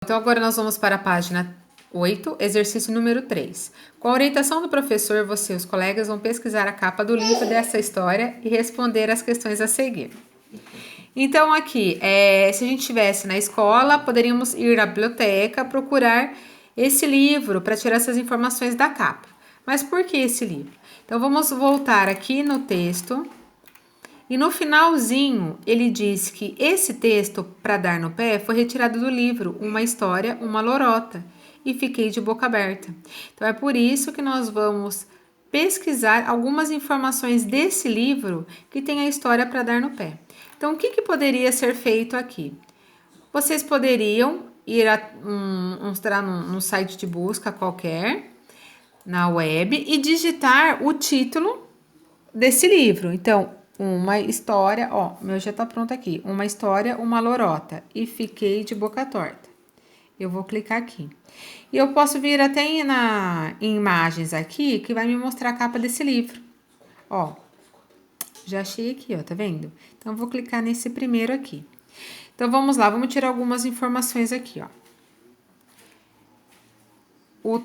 Então, agora nós vamos para a página 8, exercício número 3. Com a orientação do professor, você e os colegas vão pesquisar a capa do livro dessa história e responder as questões a seguir. Então, aqui, se a gente estivesse na escola, poderíamos ir à biblioteca procurar esse livro para tirar essas informações da capa. Mas por que esse livro? Então, vamos voltar aqui no texto. E no finalzinho, ele diz que esse texto, para dar no pé, foi retirado do livro Uma História, Uma Lorota, e fiquei de boca aberta. Então, é por isso que nós vamos pesquisar algumas informações desse livro que tem a história para dar no pé. Então, o que poderia ser feito aqui? Vocês poderiam ir entrar num site de busca qualquer, na web, e digitar o título desse livro. Então, uma história, ó, meu já tá pronto aqui. Uma história, uma lorota. E fiquei de boca torta. Eu vou clicar aqui. E eu posso vir até em imagens aqui, que vai me mostrar a capa desse livro. Ó, já achei aqui, ó, tá vendo? Então, eu vou clicar nesse primeiro aqui. Então, vamos lá, vamos tirar algumas informações aqui, ó. O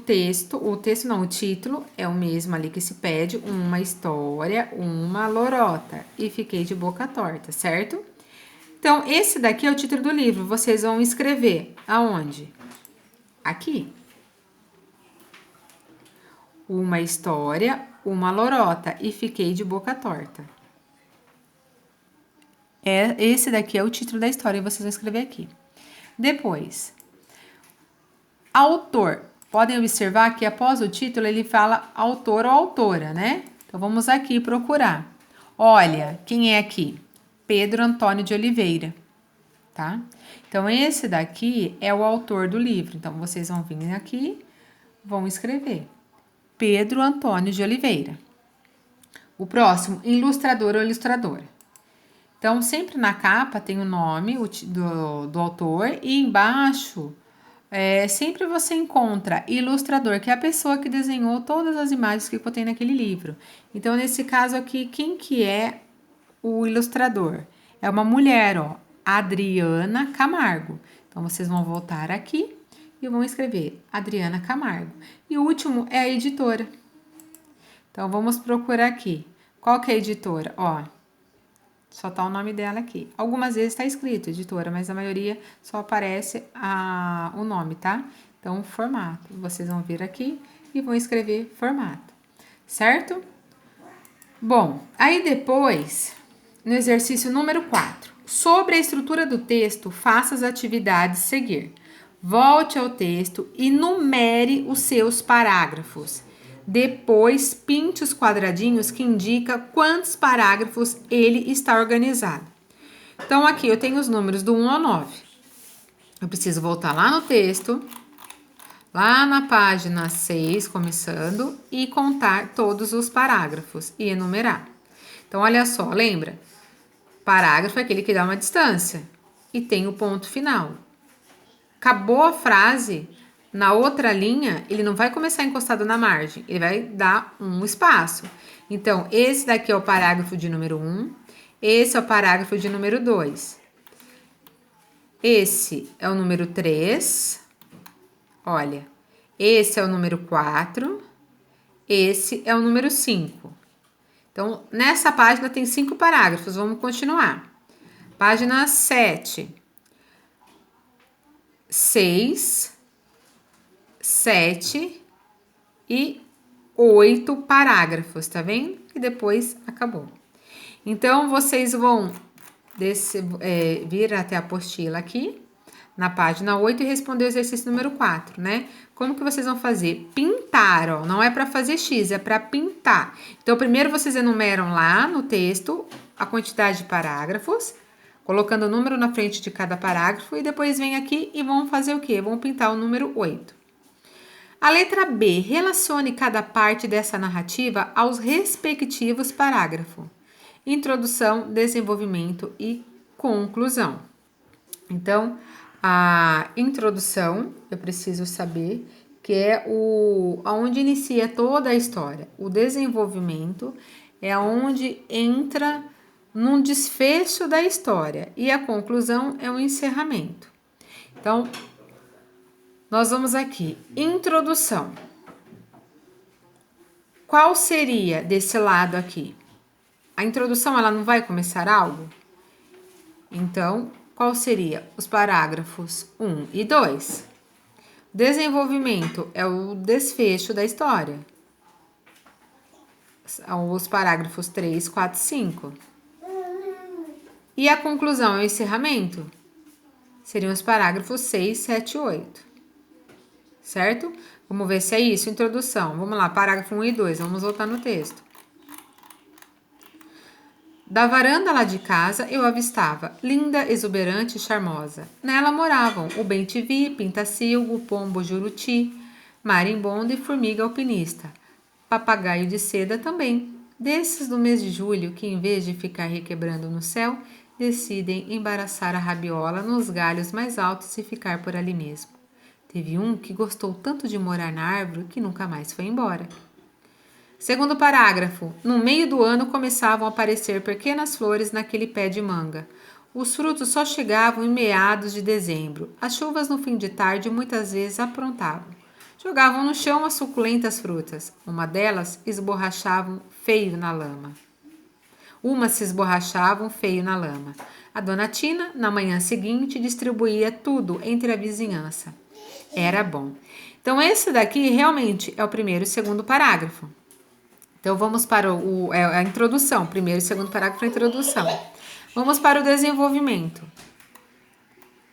título é o mesmo ali que se pede, uma história, uma lorota. E fiquei de boca torta, certo? Então, esse daqui é o título do livro. Vocês vão escrever aonde? Aqui. Uma história, uma lorota. E fiquei de boca torta. Esse daqui é o título da história e vocês vão escrever aqui. Depois, autor. Podem observar que após o título ele fala autor ou autora, né? Então vamos aqui procurar. Olha, quem é aqui? Pedro Antônio de Oliveira, tá? Então esse daqui é o autor do livro. Então vocês vão vir aqui, vão escrever Pedro Antônio de Oliveira. O próximo, ilustrador ou ilustradora. Então sempre na capa tem o nome do autor e embaixo sempre você encontra ilustrador, que é a pessoa que desenhou todas as imagens que contém naquele livro. Então, nesse caso aqui, quem que é o ilustrador? É uma mulher, ó, Adriana Camargo. Então, vocês vão voltar aqui e vão escrever Adriana Camargo. E o último é a editora. Então, vamos procurar aqui. Qual que é a editora? Ó, só tá o nome dela aqui. Algumas vezes está escrito editora, mas a maioria só aparece o nome, tá? Então, formato. Vocês vão vir aqui e vão escrever formato, certo? Bom, aí depois, no exercício número 4, sobre a estrutura do texto, faça as atividades seguir. Volte ao texto e numere os seus parágrafos. Depois, pinte os quadradinhos que indica quantos parágrafos ele está organizado. Então, aqui eu tenho os números do 1 ao 9. Eu preciso voltar lá no texto, lá na página 6, começando, e contar todos os parágrafos e enumerar. Então, olha só, lembra? Parágrafo é aquele que dá uma distância e tem o ponto final. Acabou a frase, na outra linha, ele não vai começar encostado na margem, ele vai dar um espaço. Então, esse daqui é o parágrafo de número 1, esse é o parágrafo de número 2. Esse é o número 3, olha, esse é o número 4, esse é o número 5. Então, nessa página tem 5 parágrafos, vamos continuar. Página 7. 6, 7 e 8 parágrafos, tá vendo? E depois acabou. Então, vocês vão vir até a apostila aqui, na página 8, e responder o exercício número 4, né? Como que vocês vão fazer? Pintar, ó, não é para fazer X, é para pintar. Então, primeiro vocês enumeram lá no texto a quantidade de parágrafos, colocando o número na frente de cada parágrafo, e depois vem aqui e vão fazer o quê? Vão pintar o número 8. A letra B, relacione cada parte dessa narrativa aos respectivos parágrafos. Introdução, desenvolvimento e conclusão. Então, a introdução, eu preciso saber que é aonde inicia toda a história. O desenvolvimento é onde entra num desfecho da história. E a conclusão é o encerramento. Então, Nós vamos aqui, introdução. Qual seria desse lado aqui? A introdução, ela não vai começar algo? Então, qual seria? Os parágrafos 1 e 2. Desenvolvimento é o desfecho da história. São os parágrafos 3, 4 e 5. E a conclusão é o encerramento? Seriam os parágrafos 6, 7 e 8. Certo? Vamos ver se é isso, introdução. Vamos lá, parágrafo 1 e 2, vamos voltar no texto. Da varanda lá de casa eu avistava, linda, exuberante e charmosa. Nela moravam o bem-te-vi, pintacilgo, pombo juruti, marimbondo e formiga alpinista. Papagaio de seda também. Desses do mês de julho que, em vez de ficar requebrando no céu, decidem embaraçar a rabiola nos galhos mais altos e ficar por ali mesmo. Teve um que gostou tanto de morar na árvore que nunca mais foi embora. Segundo parágrafo, no meio do ano começavam a aparecer pequenas flores naquele pé de manga. Os frutos só chegavam em meados de dezembro. As chuvas no fim de tarde muitas vezes aprontavam. Jogavam no chão as suculentas frutas. Uma delas esborrachavam feio na lama. Umas se esborrachavam feio na lama. A dona Tina, na manhã seguinte, distribuía tudo entre a vizinhança. Era bom. Então, esse daqui realmente é o primeiro e segundo parágrafo. Então, vamos para a introdução. Primeiro e segundo parágrafo é a introdução. Vamos para o desenvolvimento.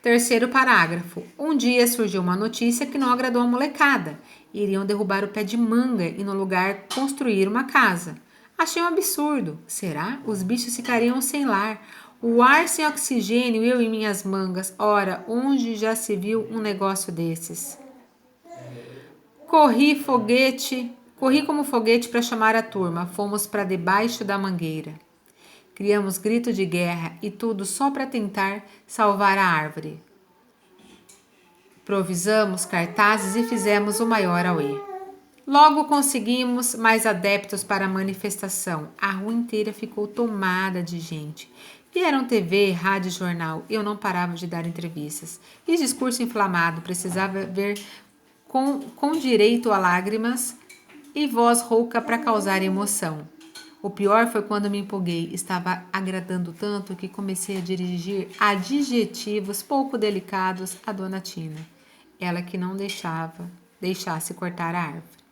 Terceiro parágrafo. Um dia surgiu uma notícia que não agradou a molecada. Iriam derrubar o pé de manga e, no lugar, construir uma casa. Achei um absurdo. Será? Os bichos ficariam sem lar. O ar sem oxigênio, eu e minhas mangas. Ora, onde já se viu um negócio desses? Corri como foguete para chamar a turma. Fomos para debaixo da mangueira. Criamos grito de guerra e tudo só para tentar salvar a árvore. Provisamos cartazes e fizemos o maior auê. Logo conseguimos mais adeptos para a manifestação. A rua inteira ficou tomada de gente. Vieram TV, rádio e jornal. Eu não parava de dar entrevistas. Fiz discurso inflamado, precisava ver com direito a lágrimas e voz rouca para causar emoção. O pior foi quando me empolguei. Estava agradando tanto que comecei a dirigir adjetivos pouco delicados à dona Tina. Ela que não deixasse cortar a árvore.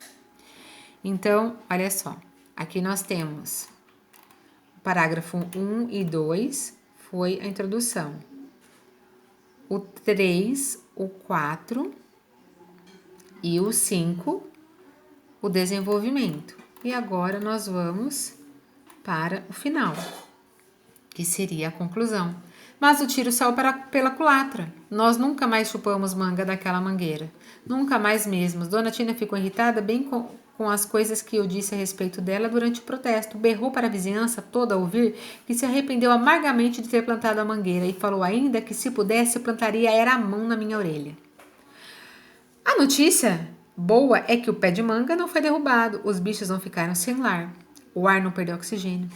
Então, olha só. Aqui nós temos o parágrafo 1 e 2 foi a introdução. O 3, o 4 e o 5, o desenvolvimento. E agora nós vamos para o final, que seria a conclusão. Mas o tiro saiu pela culatra. Nós nunca mais chupamos manga daquela mangueira. Nunca mais mesmo. Dona Tina ficou irritada bem com as coisas que eu disse a respeito dela durante o protesto. Berrou para a vizinhança toda a ouvir que se arrependeu amargamente de ter plantado a mangueira e falou ainda que, se pudesse, plantaria era a mão na minha orelha. A notícia boa é que o pé de manga não foi derrubado. Os bichos não ficaram sem lar. O ar não perdeu oxigênio.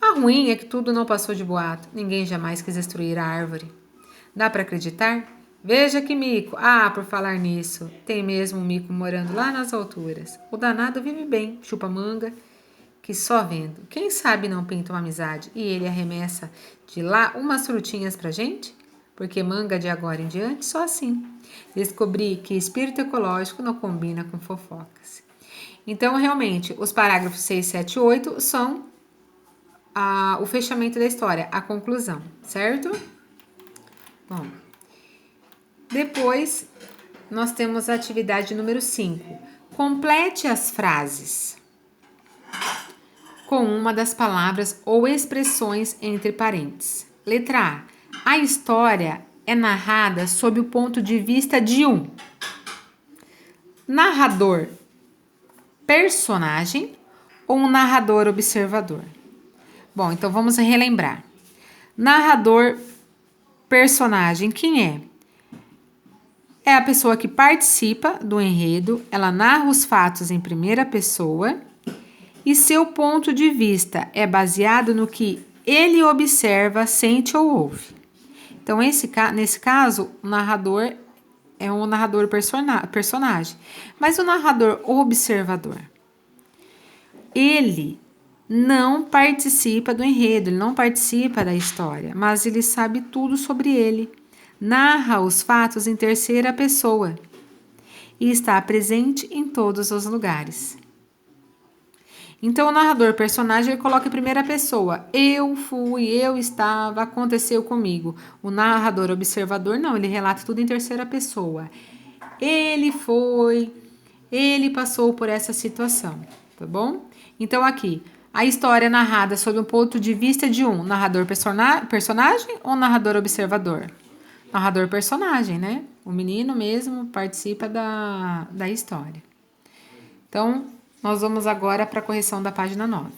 A ruim é que tudo não passou de boato. Ninguém jamais quis destruir a árvore. Dá para acreditar? Veja que mico. Ah, por falar nisso, tem mesmo um mico morando lá nas alturas. O danado vive bem, chupa manga, que só vendo. Quem sabe não pinta uma amizade e ele arremessa de lá umas frutinhas pra gente? Porque manga de agora em diante só assim. Descobri que espírito ecológico não combina com fofocas. Então, realmente, os parágrafos 6, 7 e 8 são o fechamento da história, a conclusão, certo? Bom, depois nós temos a atividade número 5. Complete as frases com uma das palavras ou expressões entre parênteses. Letra A. A história é narrada sob o ponto de vista de um narrador personagem ou um narrador observador. Bom, então vamos relembrar. Narrador personagem, quem é? É a pessoa que participa do enredo, ela narra os fatos em primeira pessoa e seu ponto de vista é baseado no que ele observa, sente ou ouve. Então, nesse caso, o narrador é um narrador personagem. Mas o narrador observador, ele não participa do enredo, ele não participa da história, mas ele sabe tudo sobre ele. Narra os fatos em terceira pessoa e está presente em todos os lugares. Então, o narrador personagem ele coloca em primeira pessoa. Eu fui, eu estava, aconteceu comigo. O narrador observador não, ele relata tudo em terceira pessoa. Ele foi, ele passou por essa situação, tá bom? Então, aqui, a história é narrada sob o ponto de vista de um narrador personagem ou narrador observador? Narrador personagem, né? O menino mesmo participa da história. Então, nós vamos agora para a correção da página 9.